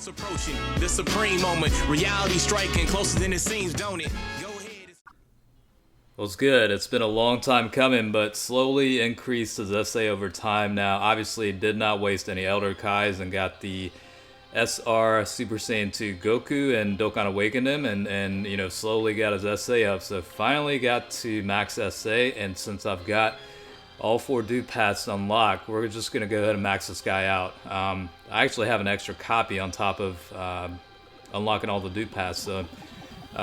It's approaching the supreme moment. Reality striking closer than it seems, don't it? Go ahead. Well, it's good. It's been a long time coming, but slowly increased his SA over time now. Obviously, did not waste any Elder Kais and got the SR Super Saiyan 2 Goku and Dokkan awakened him and you know, slowly got his SA up. So finally got to max SA, and since I've got all 4 dupe paths unlocked, we're just going to go ahead and max this guy out. I actually have an extra copy on top of unlocking all the dupe paths, so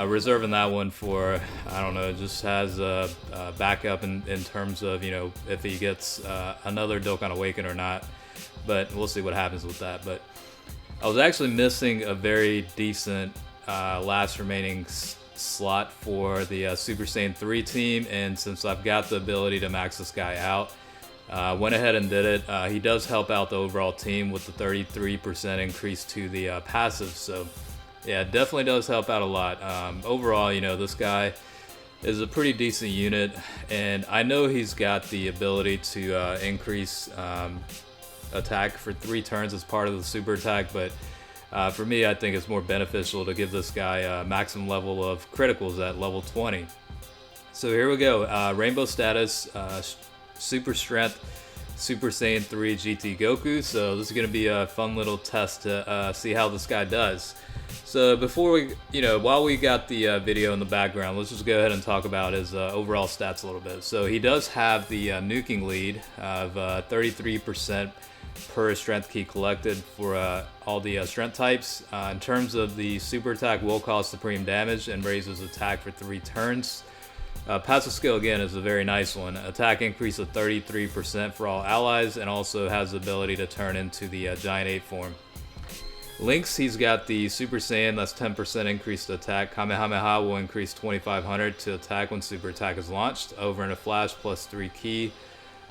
reserving that one for, I don't know, just has a backup in terms of, you know, if he gets another Dokkan Awaken or not. But we'll see what happens with that. But I was actually missing a very decent last remaining slot for the Super Saiyan 3 team, and since I've got the ability to max this guy out, went ahead and did it. He does help out the overall team with the 33% increase to the passive, so yeah, it definitely does help out a lot. Overall, you know, this guy is a pretty decent unit, and I know he's got the ability to increase attack for 3 turns as part of the super attack, but for me, I think it's more beneficial to give this guy a maximum level of criticals at level 20. So here we go. Rainbow status, super strength, Super Saiyan 3 GT Goku. So this is going to be a fun little test to see how this guy does. So before we, you know, while we got the video in the background, let's just go ahead and talk about his overall stats a little bit. So he does have the nuking lead of 33% per strength key collected for all the strength types. In terms of the super attack, will cause supreme damage and raises attack for 3 turns. Passive skill again is a very nice one. Attack increase of 33% for all allies, and also has the ability to turn into the Giant 8 form. Links, he's got the Super Saiyan, that's 10% increased attack. Kamehameha will increase 2500 to attack when super attack is launched. Over in a flash, plus 3 key.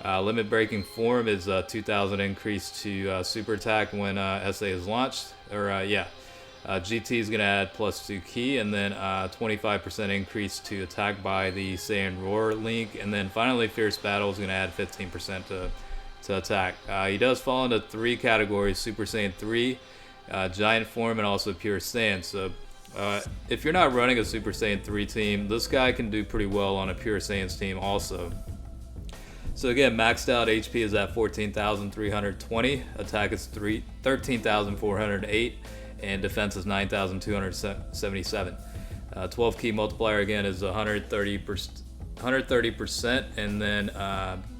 Limit breaking form is 2000 increase to super attack when SA is launched. Or GT is going to add plus 2 key, and then 25% increase to attack by the Saiyan Roar link. And then finally, Fierce Battle is going to add 15% to attack. He does fall into 3 categories: Super Saiyan 3, Giant form, and also Pure Saiyan. So if you're not running a Super Saiyan 3 team, this guy can do pretty well on a Pure Saiyan's team also. So again, maxed out HP is at 14,320, attack is 13,408, and defense is 9,277. 12 key multiplier again is 130%, and then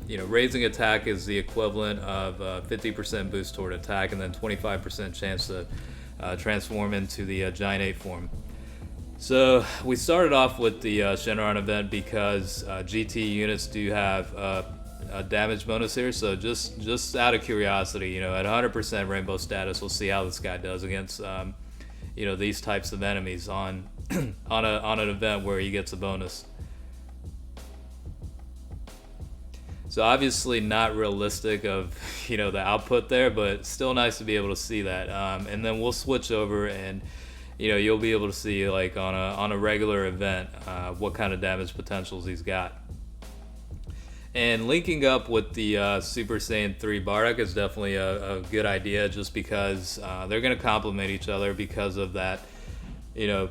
you know, raising attack is the equivalent of 50% boost toward attack, and then 25% chance to transform into the Giant 8 form. So we started off with the Shenron event because GT units do have a damage bonus here, so just out of curiosity, you know, at 100% rainbow status, we'll see how this guy does against you know, these types of enemies on on an event where he gets a bonus. So obviously not realistic of, you know, the output there, but still nice to be able to see that. And then we'll switch over, and you know, you'll be able to see, like, on a regular event what kind of damage potentials he's got. And linking up with the Super Saiyan 3 Bardock is definitely a good idea, just because they're going to complement each other because of that, you know,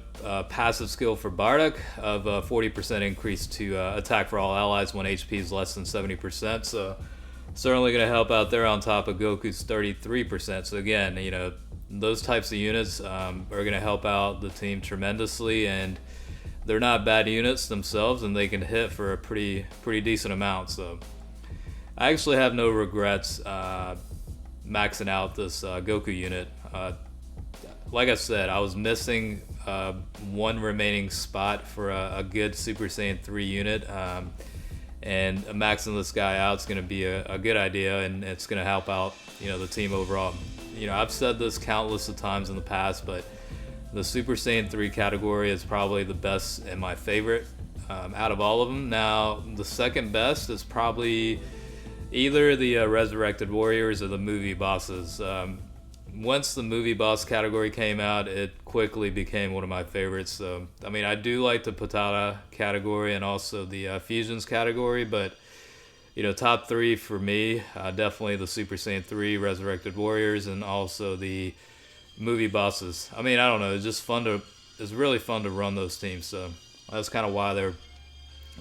passive skill for Bardock of 40% increase to attack for all allies when HP is less than 70%. So certainly going to help out there on top of Goku's 33%. So again, you know, those types of units are going to help out the team tremendously, and they're not bad units themselves, and they can hit for a pretty decent amount. So I actually have no regrets maxing out this Goku unit. Like I said, I was missing one remaining spot for a good Super Saiyan 3 unit, and maxing this guy out is going to be a good idea, and it's going to help out, you know, the team overall. You know, I've said this countless of times in the past, but the Super Saiyan 3 category is probably the best and my favorite out of all of them. Now, the second best is probably either the Resurrected Warriors or the movie bosses. Once the movie boss category came out, it quickly became one of my favorites. So, I mean, I do like the Patata category and also the Fusions category, but, you know, top 3 for me, definitely the Super Saiyan 3 Resurrected Warriors, and also the movie bosses. I mean, I don't know. It's just fun to. It's really fun to run those teams. So that's kind of why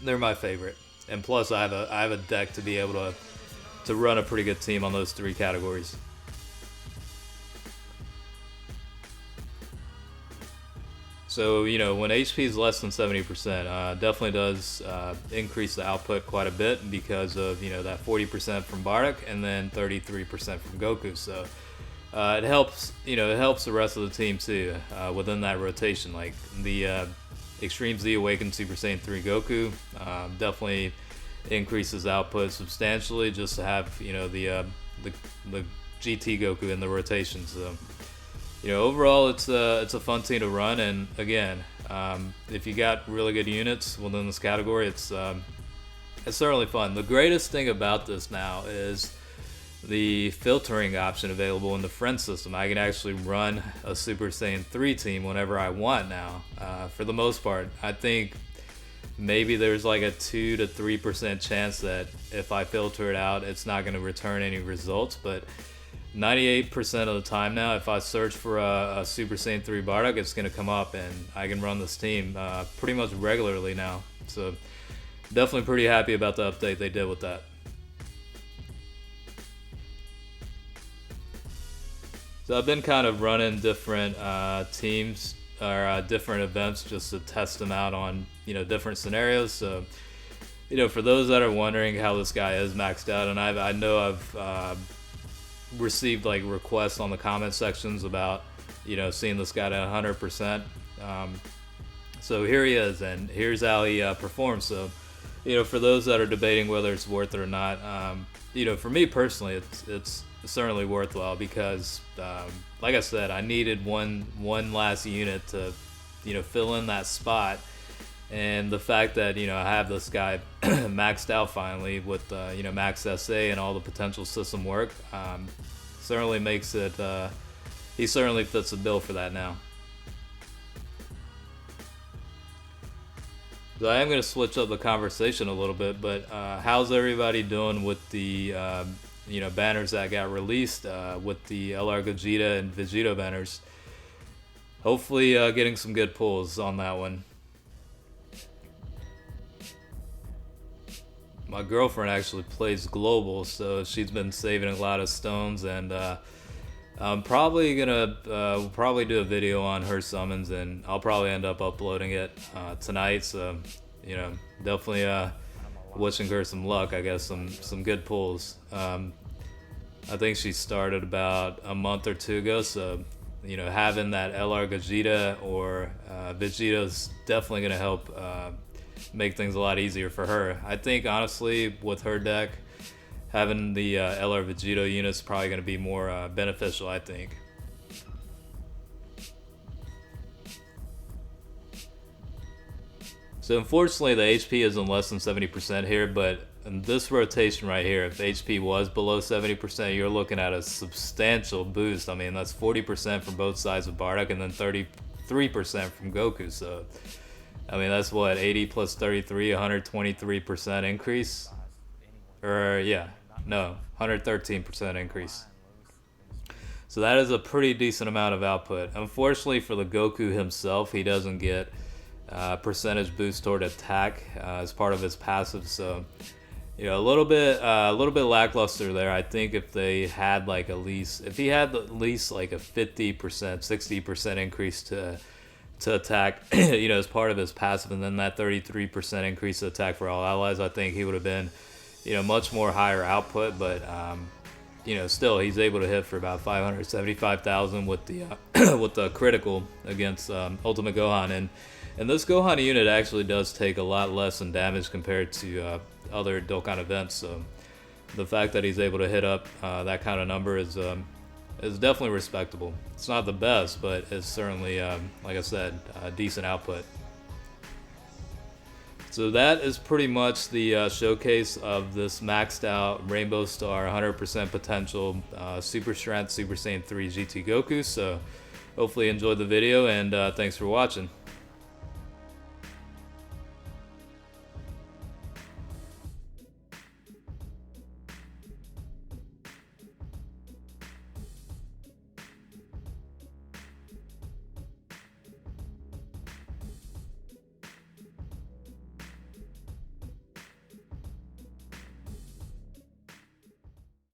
they're my favorite. And plus, I have a deck to be able to run a pretty good team on those 3 categories. So, you know, when HP is less than 70%, definitely does increase the output quite a bit because of, you know, that 40% from Bardock and then 33% from Goku. So it helps, you know, it helps the rest of the team too within that rotation. Like the Extreme Z Awakened Super Saiyan 3 Goku definitely increases output substantially just to have, you know, the GT Goku in the rotation. So, you know, overall, it's a fun team to run, and again, if you got really good units within this category, it's certainly fun. The greatest thing about this now is the filtering option available in the friend system. I can actually run a Super Saiyan 3 team whenever I want now. For the most part, I think maybe there's like a 2 to 3% chance that if I filter it out, it's not going to return any results, but 98% of the time now, if I search for a Super Saiyan 3 Bardock, it's going to come up, and I can run this team pretty much regularly now. So definitely pretty happy about the update they did with that. So I've been kind of running different teams or different events just to test them out on, you know, different scenarios. So, you know, for those that are wondering how this guy is maxed out, and I know I've received like requests on the comment sections about, you know, seeing this guy at 100%. So here he is, and here's how he performs. So, you know, for those that are debating whether it's worth it or not, you know, for me personally, it's certainly worthwhile because, like I said, I needed one last unit to, you know, fill in that spot. And the fact that, you know, I have this guy maxed out finally with, you know, max SA and all the potential system work, certainly makes it, he certainly fits the bill for that now. So I am going to switch up the conversation a little bit, but how's everybody doing with the, you know, banners that got released with the LR Gogeta and Vegito banners? Hopefully getting some good pulls on that one. My girlfriend actually plays global, so she's been saving a lot of stones, and I'm probably gonna we'll probably do a video on her summons, and I'll probably end up uploading it tonight. So, you know, definitely wishing her some luck. I guess some good pulls. I think she started about a month or 2 ago, so, you know, having that LR Gogeta or Vegeta's definitely gonna help make things a lot easier for her. I think honestly with her deck, having the LR Vegito unit is probably going to be more beneficial, I think. So unfortunately the HP isn't less than 70% here, but in this rotation right here, if HP was below 70%, you're looking at a substantial boost. I mean, that's 40% from both sides of Bardock and then 33% from Goku. So I mean, that's what, 80 plus 33, 123% increase? Or, yeah, no, 113% increase. So that is a pretty decent amount of output. Unfortunately for the Goku himself, he doesn't get percentage boost toward attack as part of his passive. So, you know, a little bit lackluster there. I think if they had like if he had at least like a 50%, 60% increase to attack, you know, as part of his passive, and then that 33% increase to attack for all allies, I think he would have been, you know, much more higher output. But you know, still he's able to hit for about 575,000 with the with the critical against Ultimate Gohan, and this Gohan unit actually does take a lot less in damage compared to other Dokkan events. So the fact that he's able to hit up that kind of number is definitely respectable. It's not the best, but it's certainly, like I said, decent output. So that is pretty much the showcase of this maxed out Rainbow Star 100% potential Super Strength Super Saiyan 3 GT Goku. So hopefully you enjoyed the video, and thanks for watching.